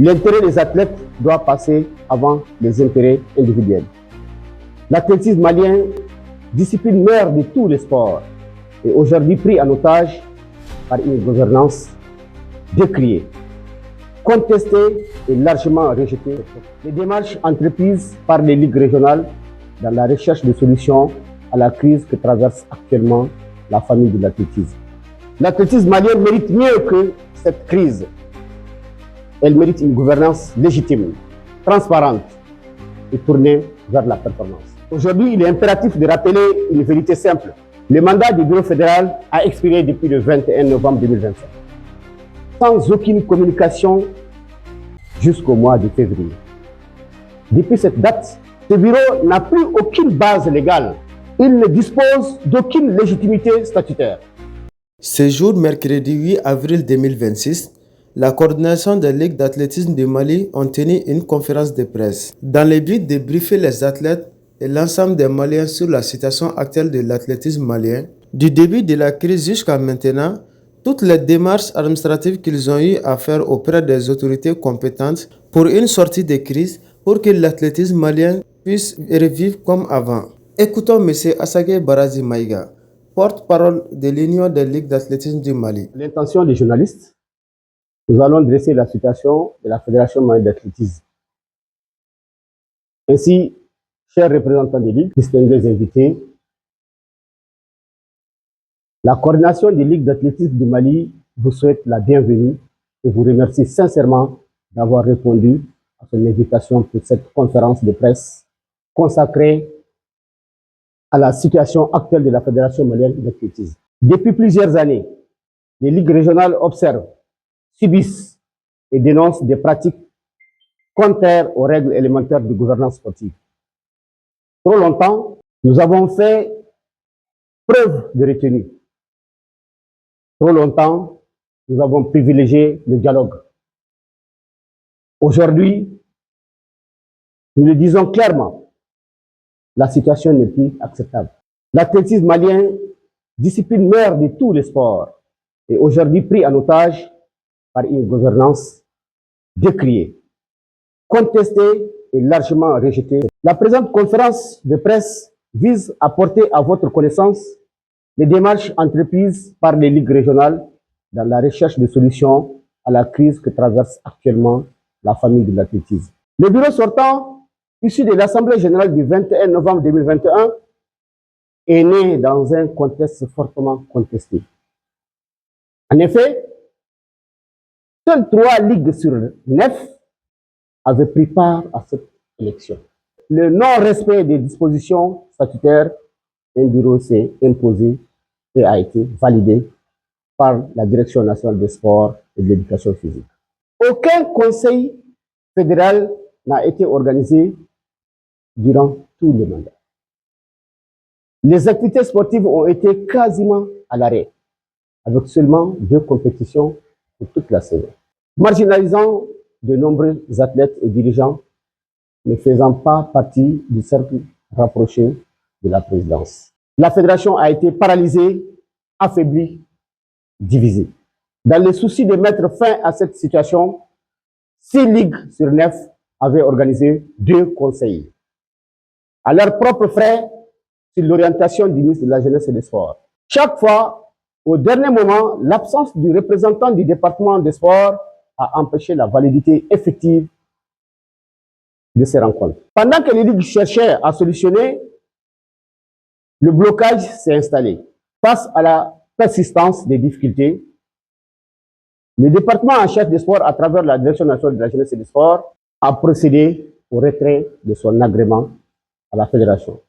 L'intérêt des athlètes doit passer avant les intérêts individuels. L'athlétisme malien, discipline mère de tous les sports, est aujourd'hui pris en otage par une gouvernance décriée, contestée et largement rejetée. Les démarches entreprises par les ligues régionales dans la recherche de solutions à la crise que traverse actuellement la famille de l'athlétisme. L'athlétisme malien mérite mieux que cette crise. Elle mérite une gouvernance légitime, transparente et tournée vers la performance. Aujourd'hui, il est impératif de rappeler une vérité simple. Le mandat du bureau fédéral a expiré depuis le 21 novembre 2025, sans aucune communication jusqu'au mois de février. Depuis cette date, ce bureau n'a plus aucune base légale. Il ne dispose d'aucune légitimité statutaire. Ce jour, mercredi 8 avril 2026, la coordination des ligues d'athlétisme du Mali ont tenu une conférence de presse dans le but de briefer les athlètes et l'ensemble des Maliens sur la situation actuelle de l'athlétisme malien. Du début de la crise jusqu'à maintenant, toutes les démarches administratives qu'ils ont eu à faire auprès des autorités compétentes pour une sortie de crise pour que l'athlétisme malien puisse revivre comme avant. Écoutons M. Assagé Barazi Maïga, porte-parole de l'Union des ligues d'athlétisme du Mali. L'intention des journalistes, nous allons dresser la situation de la Fédération malienne d'athlétisme. Ainsi, chers représentants des ligues, distingués invités, la coordination des ligues d'athlétisme du Mali vous souhaite la bienvenue et vous remercie sincèrement d'avoir répondu à son invitation pour cette conférence de presse consacrée à la situation actuelle de la Fédération malienne d'athlétisme. Depuis plusieurs années, les ligues régionales observent, subissent et dénoncent des pratiques contraires aux règles élémentaires de gouvernance sportive. Trop longtemps, nous avons fait preuve de retenue. Trop longtemps, nous avons privilégié le dialogue. Aujourd'hui, nous le disons clairement, la situation n'est plus acceptable. L'athlétisme malien, discipline mère de tous les sports, est aujourd'hui pris en otage par une gouvernance décriée, contestée et largement rejetée. La présente conférence de presse vise à porter à votre connaissance les démarches entreprises par les ligues régionales dans la recherche de solutions à la crise que traverse actuellement la famille de l'athlétisme. Le bureau sortant, issu de l'Assemblée générale du 21 novembre 2021, est né dans un contexte fortement contesté. En effet, seules 3 ligues sur 9 avaient pris part à cette élection. Le non-respect des dispositions statutaires, un bureau s'est imposé et a été validé par la Direction nationale des sports et de l'éducation physique. Aucun conseil fédéral n'a été organisé durant tout le mandat. Les activités sportives ont été quasiment à l'arrêt, avec seulement 2 compétitions pour toute la saison, marginalisant de nombreux athlètes et dirigeants ne faisant pas partie du cercle rapproché de la présidence. La fédération a été paralysée, affaiblie, divisée. Dans le souci de mettre fin à cette situation, 6 ligues sur 9 avaient organisé 2 conseils, à leurs propres frais, sur l'orientation du ministre de la Jeunesse et des Sports. Chaque fois, au dernier moment, l'absence du représentant du département des sports a empêché la validité effective de ces rencontres. Pendant que les ligues cherchaient à solutionner, le blocage s'est installé. Face à la persistance des difficultés, le département en chef des sports, à travers la Direction nationale de la jeunesse et des sports, a procédé au retrait de son agrément à la fédération.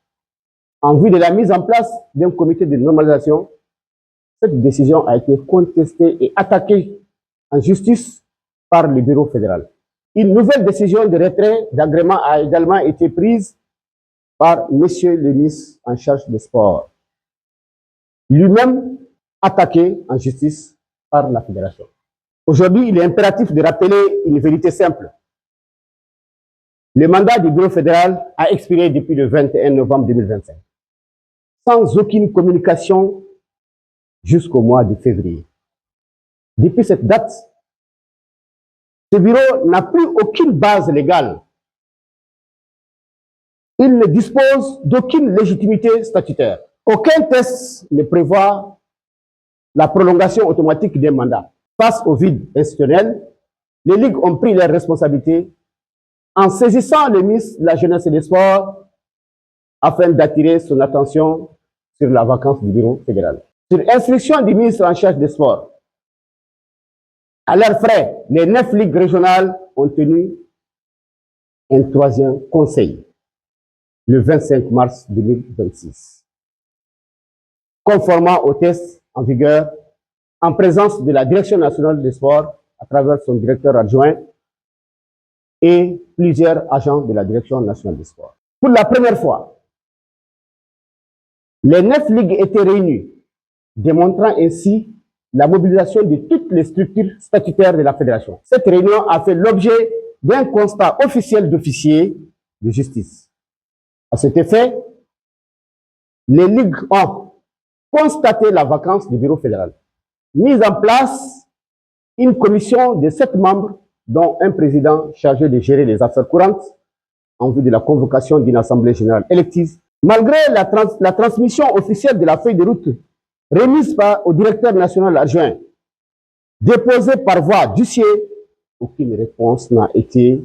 En vue de la mise en place d'un comité de normalisation, cette décision a été contestée et attaquée en justice par le bureau fédéral. Une nouvelle décision de retrait d'agrément a également été prise par Monsieur le ministre en charge des sports, lui-même attaqué en justice par la fédération. Aujourd'hui, il est impératif de rappeler une vérité simple. Le mandat du bureau fédéral a expiré depuis le 21 novembre 2025, sans aucune communication jusqu'au mois de février. Depuis cette date, Ce bureau n'a plus aucune base légale. Il ne dispose d'aucune légitimité statutaire. Aucun texte ne prévoit la prolongation automatique des mandats. Face au vide institutionnel, les ligues ont pris leurs responsabilités en saisissant le ministre de la Jeunesse et des Sports afin d'attirer son attention sur la vacance du bureau fédéral. Sur instruction du ministre en charge des Sports, à leurs frais, les 9 ligues régionales ont tenu un 3e conseil le 25 mars 2026, conformément aux tests en vigueur, en présence de la Direction nationale des sports à travers son directeur adjoint et plusieurs agents de la Direction nationale des sports. Pour la première fois, les 9 ligues étaient réunies, démontrant ainsi la mobilisation de toutes les structures statutaires de la fédération. Cette réunion a fait l'objet d'un constat officiel d'officier de justice. À cet effet, les ligues ont constaté la vacance du bureau fédéral, mis en place une commission de 7 membres, dont un président chargé de gérer les affaires courantes en vue de la convocation d'une assemblée générale élective. Malgré la transmission officielle de la feuille de route remise au directeur national adjoint, déposée par voie d'huissier, aucune réponse n'a été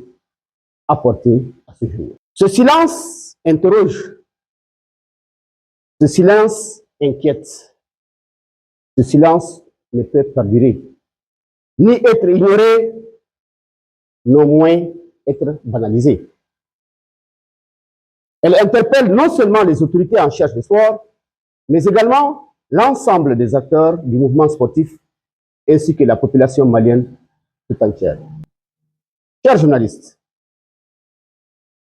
apportée à ce jour. Ce silence interroge, ce silence inquiète, ce silence ne peut perdurer, ni être ignoré, non moins être banalisé. Elle interpelle non seulement les autorités en charge des sports, mais également l'ensemble des acteurs du mouvement sportif ainsi que la population malienne tout entière. Chers journalistes,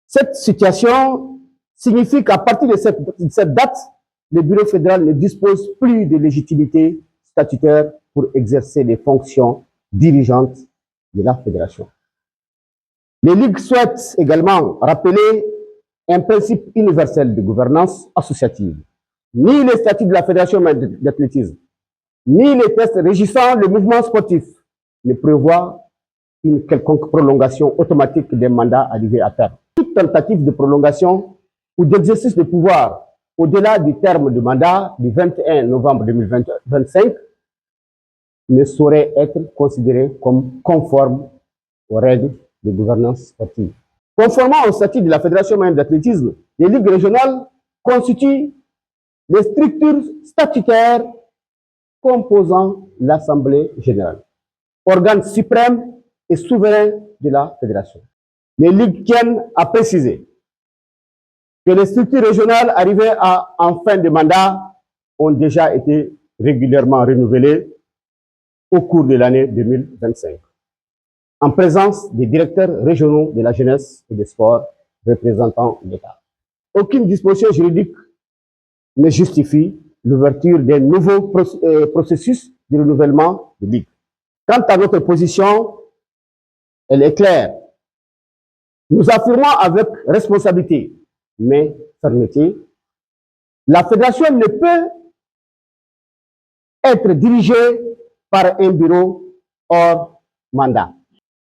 cette situation signifie qu'à partir de cette date, le bureau fédéral ne dispose plus de légitimité statutaire pour exercer les fonctions dirigeantes de la fédération. Les ligues souhaitent également rappeler un principe universel de gouvernance associative. Ni les statuts de la fédération d'athlétisme, ni les textes régissant le mouvement sportif ne prévoient une quelconque prolongation automatique des mandats arrivés à terme. Toute tentative de prolongation ou d'exercice de pouvoir au-delà du terme de mandat du 21 novembre 2025 ne saurait être considérée comme conforme aux règles de gouvernance sportive. Conformément au statut de la Fédération malienne d'athlétisme, les ligues régionales constituent les structures statutaires composant l'Assemblée générale, organe suprême et souverain de la fédération. Les ligues tiennent à préciser que les structures régionales arrivées en fin de mandat ont déjà été régulièrement renouvelées au cours de l'année 2025, en présence des directeurs régionaux de la jeunesse et des sports représentant l'État. Aucune disposition juridique ne justifie l'ouverture d'un nouveau processus de renouvellement de ligues. Quant à notre position, elle est claire. Nous affirmons avec responsabilité, mais fermeté, la fédération ne peut être dirigée par un bureau hors mandat.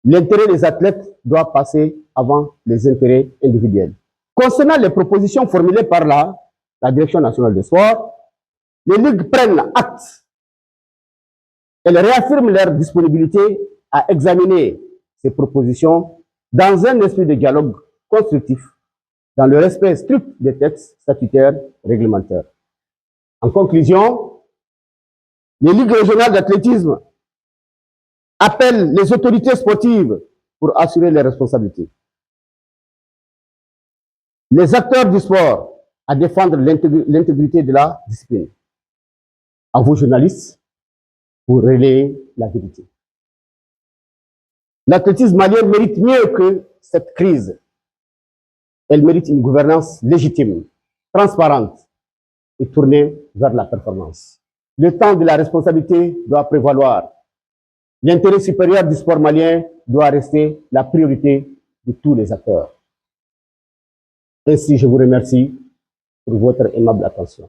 L'intérêt des athlètes doit passer avant les intérêts individuels. Concernant les propositions formulées par la Direction nationale des sports, les ligues prennent acte. Elles réaffirment leur disponibilité à examiner ces propositions dans un esprit de dialogue constructif, dans le respect strict des textes statutaires réglementaires. En conclusion, les ligues régionales d'athlétisme appellent les autorités sportives pour assurer les responsabilités. Les acteurs du sport à défendre l'intégrité de la discipline. À vous, journalistes, pour relayer la vérité. L'athlétisme malien mérite mieux que cette crise. Elle mérite une gouvernance légitime, transparente et tournée vers la performance. Le temps de la responsabilité doit prévaloir. L'intérêt supérieur du sport malien doit rester la priorité de tous les acteurs. Ainsi, je vous remercie pour votre aimable attention.